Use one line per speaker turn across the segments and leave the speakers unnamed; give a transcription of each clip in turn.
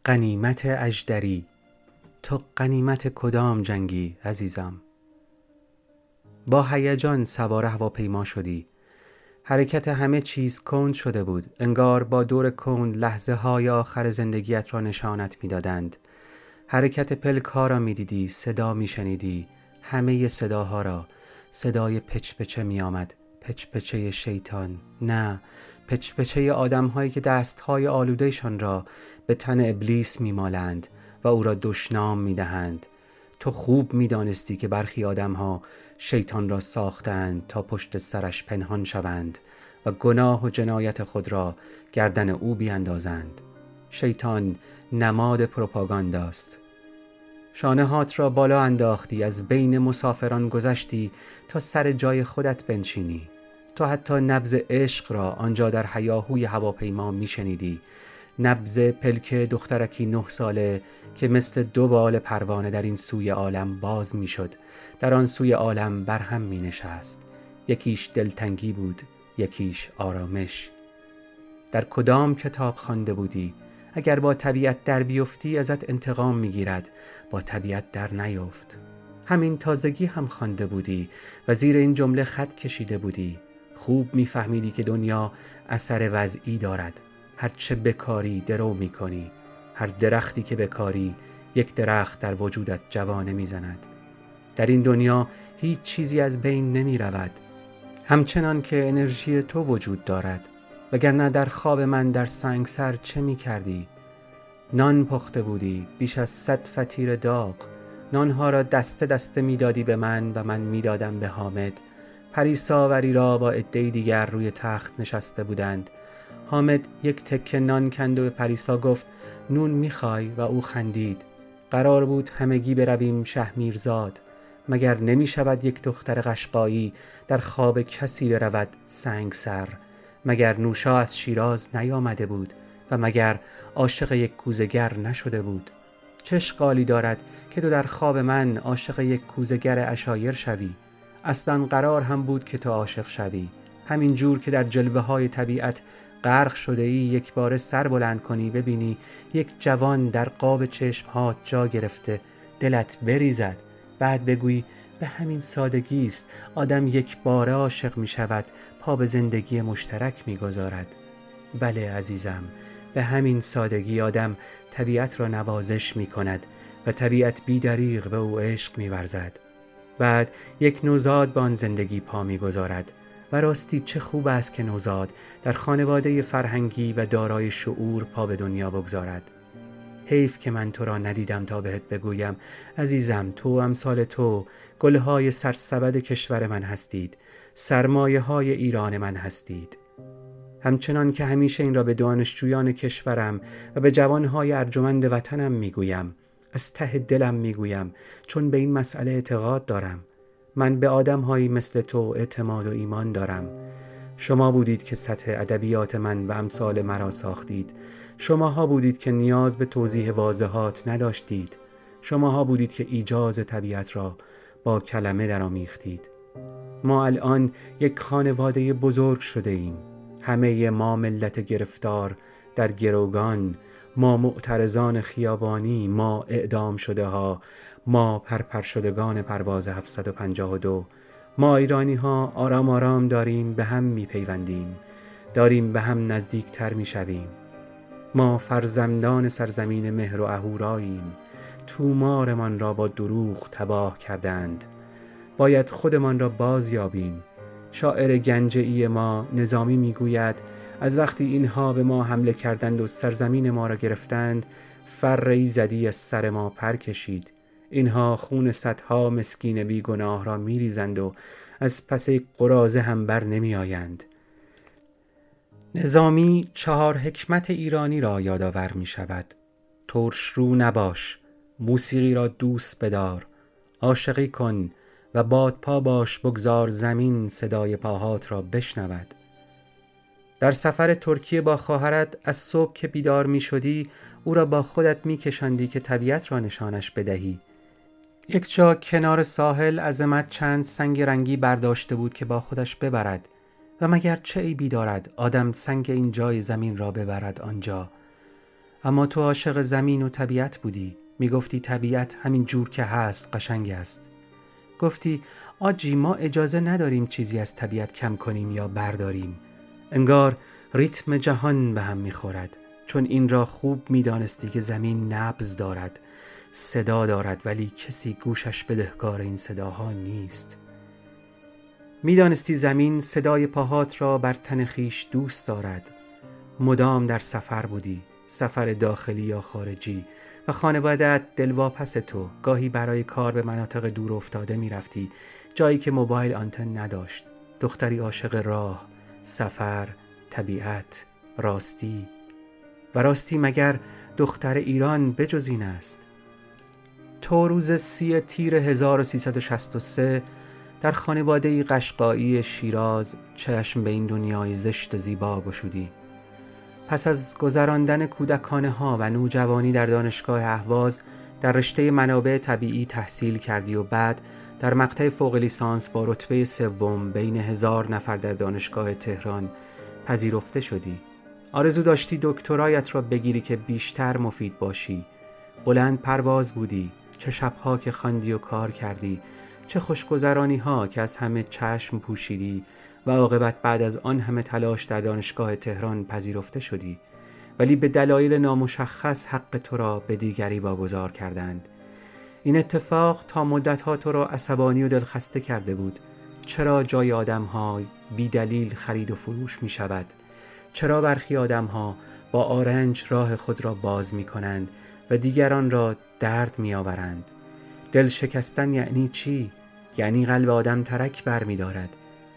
غنیمت اژدری. تو غنیمت کدام جنگی عزیزم؟ با هیجان سوار هواپیما شدی. حرکت همه چیز کند شده بود، انگار با دور کند لحظه های آخر زندگیت را نشانت می دادند. حرکت پلک ها را می دیدی، صدا می شنیدی، همه صداها را. صدای پچپچه می آمد، پچپچه شیطان، نه، پچپچه آدم هایی که دست های آلودهشان را به تن ابلیس می مالند و او را دشنام می دهند. تو خوب می دانستی که برخی آدم ها شیطان را ساختند تا پشت سرش پنهان شوند و گناه و جنایت خود را گردن او بیندازند. شیطان نماد پروپاگانداست. شانه هات را بالا انداختی، از بین مسافران گذشتی تا سر جای خودت بنشینی. تو حتی نبض عشق را آنجا در هیاهوی هواپیما می شنیدی، نبض پلک دخترکی 9 ساله که مثل 2 بال پروانه در این سوی عالم باز می شد، در آن سوی عالم برهم می نشست. یکیش دلتنگی بود، یکیش آرامش. در کدام کتاب خوانده بودی؟ اگر با طبیعت در بیفتی ازت انتقام می گیرد، با طبیعت در نیفت. همین تازگی هم خوانده بودی و زیر این جمله خط کشیده بودی. خوب می فهمیدی که دنیا اثر وضعی دارد. هر چه بکاری درو می کنی. هر درختی که بکاری یک درخت در وجودت جوانه می زند. در این دنیا هیچ چیزی از بین نمی رود، همچنان که انرژی تو وجود دارد. وگرنه در خواب من در سنگسر چه می کردی؟ نان پخته بودی، بیش از 100 فطیر داغ. نانها را دسته دسته می دادی به من و من می دادم به حامد. پریسا و ریرا با عده‌ای دیگر روی تخت نشسته بودند. حامد یک تکه نان کند و به پریسا گفت نون می خای و او خندید. قرار بود همگی برویم شهمیرزاد. مگر نمی شود یک دختر قشقایی در خواب کسی برود سنگسر؟ مگر نوشا از شیراز نیامده بود و مگر عاشق یک کوزه‌گر نشده بود؟ چه اشکالی دارد که تو در خواب من عاشق یک کوزه‌گر عشایر شوی؟ اصلا قرار هم بود که تو عاشق شوی. همین جور که در جلوه های طبیعت غرق شده ای، یک بار سر بلند کنی ببینی یک جوان در قاب چشمهات جا گرفته، دلت بریزد، بعد بگویی به همین سادگی است آدم یک بار عاشق می شود، پا به زندگی مشترک می گذارد. بله عزیزم، به همین سادگی آدم طبیعت را نوازش می کند و طبیعت بی دریغ به او عشق می ورزد. بعد یک نوزاد به آن زندگی پا می گذارد و راستی چه خوب است که نوزاد در خانواده فرهنگی و دارای شعور پا به دنیا بگذارد. حیف که من تو را ندیدم تا بهت بگویم عزیزم، تو امثال تو گلهای سرسبد کشور من هستید، سرمایه های ایران من هستید. همچنان که همیشه این را به دانشجویان کشورم و به جوانهای ارجمند وطنم میگویم، از ته دلم میگویم، چون به این مسئله اعتقاد دارم. من به آدمهایی مثل تو اعتماد و ایمان دارم. شما بودید که سطح ادبیات من و امثال مرا ساختید. شماها بودید که نیاز به توضیح واضحات نداشتید. شماها بودید که ایجاز طبیعت را با کلمه درآمیختید. ما الان یک خانواده بزرگ شده ایم. همه ما ملت گرفتار در گروگان، ما معترضان خیابانی، ما اعدام شده ها، ما پرپر شدگان پرواز 752. ما ایرانی ها آرام آرام داریم به هم می پیوندیم، داریم به هم نزدیک تر می شویم. ما فرزندان سرزمین مهر و اهوراییم. تومارمان را با دروغ تباه کردند. باید خودمان را باز یابیم. شاعر گنجه‌ای ما نظامی میگوید از وقتی اینها به ما حمله کردند و سرزمین ما را گرفتند، فره زدی از سر ما پر کشید. اینها خون صدها مسکین بی گناه را میریزند و از پس قراضه هم بر نمی آیند. نظامی 4 حکمت ایرانی را یادآور می شود. ترش رو نباش، موسیقی را دوست بدار، عاشقی کن و بادپا باش، بگذار زمین صدای پاهات را بشنود. در سفر ترکیه با خواهرت از صبح که بیدار می شدی او را با خودت می کشاندی که طبیعت را نشانش بدهی. یک جا کنار ساحل عظمت چند سنگ رنگی برداشته بود که با خودش ببرد و مگر چه عیبی دارد آدم سنگ این جای زمین را ببرد آنجا. اما تو عاشق زمین و طبیعت بودی. میگفتی طبیعت همین جور که هست قشنگ است. گفتی آجی ما اجازه نداریم چیزی از طبیعت کم کنیم یا برداریم. انگار ریتم جهان به هم میخورد، چون این را خوب میدانستی که زمین نبض دارد، صدا دارد، ولی کسی گوشش بدهکار این صداها نیست. میدانستی زمین صدای پاهات را بر تن خویش دوست دارد. مدام در سفر بودی، سفر داخلی یا خارجی، و خانواده‌ات دلواپس تو. گاهی برای کار به مناطق دور افتاده می رفتی، جایی که موبایل آنتن نداشت. دختری عاشق راه، سفر، طبیعت، راستی. و راستی مگر دختر ایران بجز این است؟ تو روز 30 تیر 1363 در خانواده‌ای قشقایی شیراز چشم به این دنیای زشت و زیبا گشودی. پس از گذراندن کودکانه‌ها و نوجوانی در دانشگاه اهواز در رشته منابع طبیعی تحصیل کردی و بعد در مقطع فوق لیسانس با رتبه 3 بین 1000 نفر در دانشگاه تهران پذیرفته شدی. آرزو داشتی دکترایت را بگیری که بیشتر مفید باشی. بلند پرواز بودی، چه شبها که خواندی و کار کردی، چه خوشگذرانی ها که از همه چشم پوشیدی و عاقبت بعد از آن همه تلاش در دانشگاه تهران پذیرفته شدی، ولی به دلایل نامشخص حق تو را به دیگری واگذار کردند. این اتفاق تا مدتها تو را عصبانی و دلخسته کرده بود. چرا جای آدم‌ها بی دلیل خرید و فروش می شود؟ چرا برخی آدم‌ها با آرنج راه خود را باز می کنند و دیگران را درد می آورند؟ دل شکستن یعنی چی؟ یعنی قلب آدم ترک بر می دارد.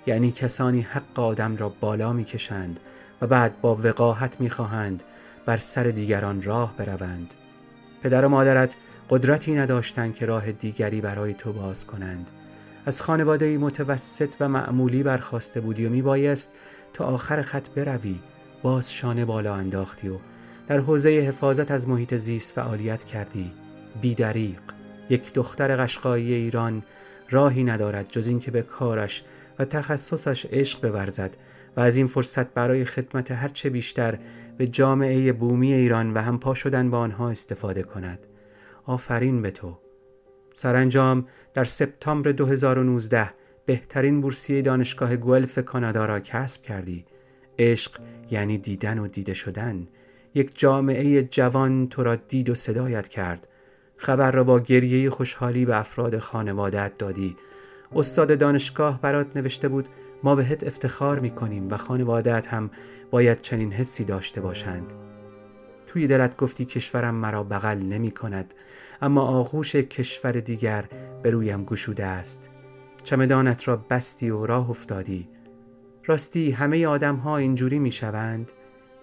یعنی کسانی حق آدم را بالا می کشند و بعد با وقاحت می خواهند بر سر دیگران راه بروند. پدر و مادرت قدرتی نداشتند که راه دیگری برای تو باز کنند. از خانواده‌ای متوسط و معمولی برخاسته بودی و می بایست تا آخر خط بروی. باز شانه بالا انداختی و در حوزه حفاظت از محیط زیست فعالیت کردی. بی‌دریغ. یک دختر قشقایی ایران راهی ندارد جز این که به کارش و تخصصش عشق بورزد و از این فرصت برای خدمت هرچه بیشتر به جامعه بومی ایران و همپا شدن با آنها استفاده کند. آفرین به تو. سرانجام در سپتامبر 2019 بهترین بورسیه دانشگاه گولف کانادا را کسب کردی. عشق یعنی دیدن و دیده شدن. یک جامعه جوان تو را دید و صدایت کرد. خبر را با گریه خوشحالی به افراد خانواده‌ات دادی. استاد دانشگاه برات نوشته بود ما بهت افتخار می‌کنیم و خانواده‌ات هم باید چنین حسی داشته باشند. توی دلت گفتی کشورم مرا بغل نمی‌کند، اما آغوش کشور دیگر به رویم گشوده است. چمدانت را بستی و راه افتادی. راستی همه آدم‌ها اینجوری می‌شوند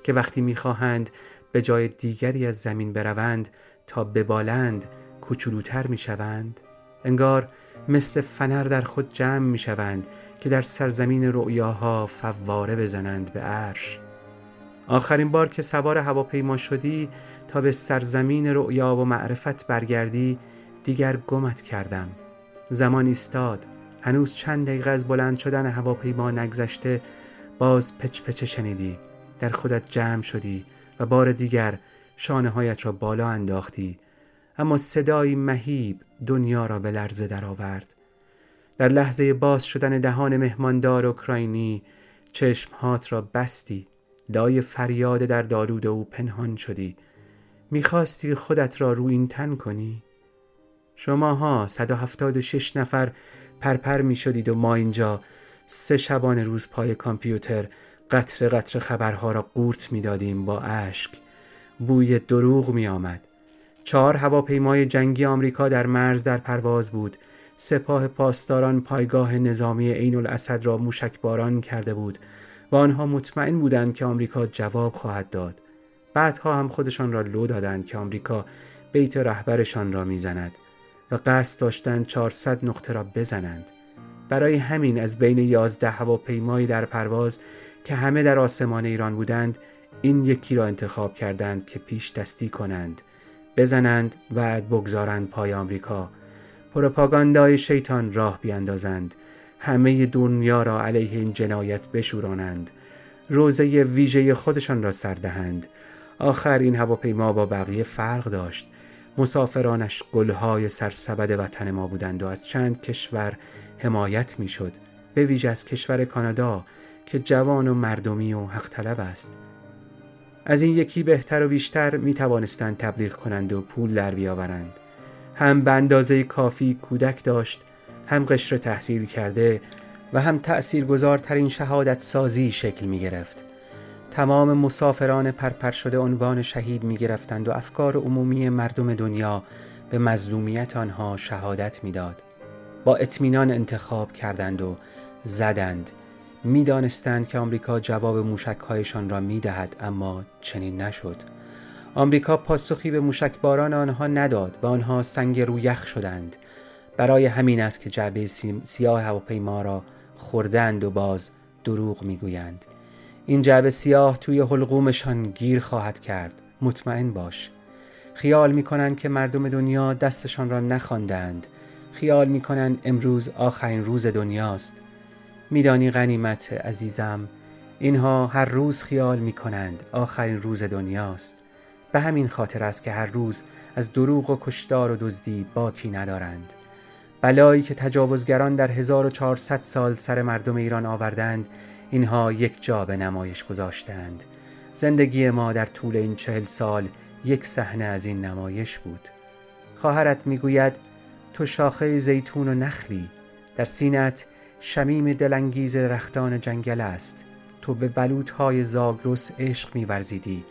که وقتی می‌خواهند به جای دیگری از زمین بروند تا ببالند کوچولوتر می‌شوند. انگار مثل فنر در خود جمع می‌شوند که در سرزمین رؤیاها فواره بزنند به عرش. آخرین بار که سوار هواپیما شدی تا به سرزمین رؤیا و معرفت برگردی دیگر گمت کردم. زمان ایستاد. هنوز چند دقیقه از بلند شدن هواپیما نگذشته باز پچ پچ شنیدی. در خودت جمع شدی و بار دیگر شانه‌هایت را بالا انداختی، اما صدایی مهیب دنیا را به لرزه درآورد. در لحظه باز شدن دهان مهماندار اوکراینی چشمهات را بستی. لای فریاد در دارود او پنهان شدی. میخواستی خودت را رو این تن کنی؟ شماها 176 نفر پرپر میشدید و ما اینجا 3 شبانه روز پای کامپیوتر قطره قطره خبرها را قورت میدادیم با اشک. بوی دروغ می آمد. 4 هواپیمای جنگی آمریکا در مرز در پرواز بود. سپاه پاسداران پایگاه نظامی عین الاسد را موشکباران کرده بود و آنها مطمئن بودند که آمریکا جواب خواهد داد. بعدها هم خودشان را لو دادند که آمریکا بیت رهبرشان را میزند و قصد داشتند 400 نقطه را بزنند. برای همین از بین 11 هواپیمایی در پرواز که همه در آسمان ایران بودند این یکی را انتخاب کردند که پیش دستی کنند، بزنند و بگذارند پای آمریکا. پروپاگاندای شیطان راه بیاندازند، همه دنیا را علیه این جنایت بشورانند، روزه ویژه خودشان را سر دهند. آخر این هواپیما با بقیه فرق داشت. مسافرانش گلهای سرسبد وطن ما بودند و از چند کشور حمایت می شد، به ویژه از کشور کانادا که جوان و مردمی و حق طلب است. از این یکی بهتر و بیشتر می توانستند تبلیغ کنند و پول در بیاورند. هم به اندازه کافی کودک داشت، هم قشر تحصیل کرده و هم تأثیرگذارترین شهادت سازی شکل می گرفت. تمام مسافران پرپر شده عنوان شهید می گرفتند و افکار عمومی مردم دنیا به مظلومیت آنها شهادت می داد. با اطمینان انتخاب کردند و زدند. می دانستند که آمریکا جواب موشک‌هایشان را می دهد، اما چنین نشد. آمریکا پاسخی به موشکباران آنها نداد و آنها سنگ رو یخ شدند. برای همین است که جعبه سیاه هواپیما را خوردند و باز دروغ می گویند. این جعبه سیاه توی حلقومشان گیر خواهد کرد، مطمئن باش. خیال می کنند که مردم دنیا دستشان را نخواندند. خیال می کنند امروز آخرین روز دنیاست. میدانی غنیمت عزیزم، اینها هر روز خیال می کنند آخرین روز دنیاست. به همین خاطر است که هر روز از دروغ و کشتار و دزدی باکی ندارند. بلایی که تجاوزگران در 1400 سال سر مردم ایران آوردند، اینها یک جا به نمایش گذاشتند. زندگی ما در طول این 40 سال یک صحنه از این نمایش بود. خواهرت میگوید تو شاخه زیتون و نخلی، در سینه‌ات شمیم دلانگیز رختان جنگل است. تو به بلوط‌های زاگرس عشق می‌ورزیدی،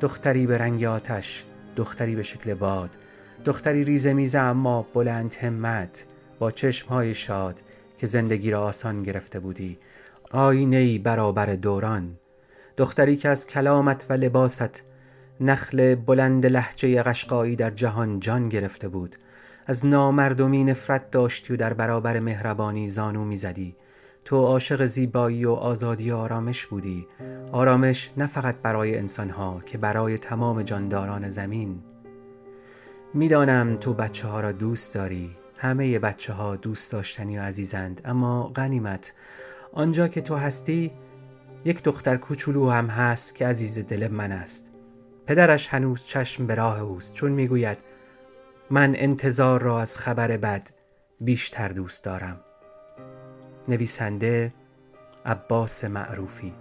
دختری به رنگ آتش، دختری به شکل باد، دختری ریزمیزه اما بلند همت، با چشم‌های شاد که زندگی را آسان گرفته بودی، آینه‌ای برابر دوران، دختری که از کلامت و لباست نخل بلند لهجه قشقایی در جهان جان گرفته بود. از نامردمی نفرت داشتی و در برابر مهربانی زانو می‌زدی. تو عاشق زیبایی و آزادی و آرامش بودی. آرامش نه فقط برای انسان‌ها که برای تمام جانداران زمین. میدانم تو بچه‌ها را دوست داری. همه بچه‌ها دوست داشتنی و عزیزند، اما غنیمت، آنجا که تو هستی یک دختر کوچولو هم هست که عزیز دل من است. پدرش هنوز چشم به راه اوست، چون میگوید من انتظار را از خبر بد بیشتر دوست دارم. نویسنده عباس معروفی.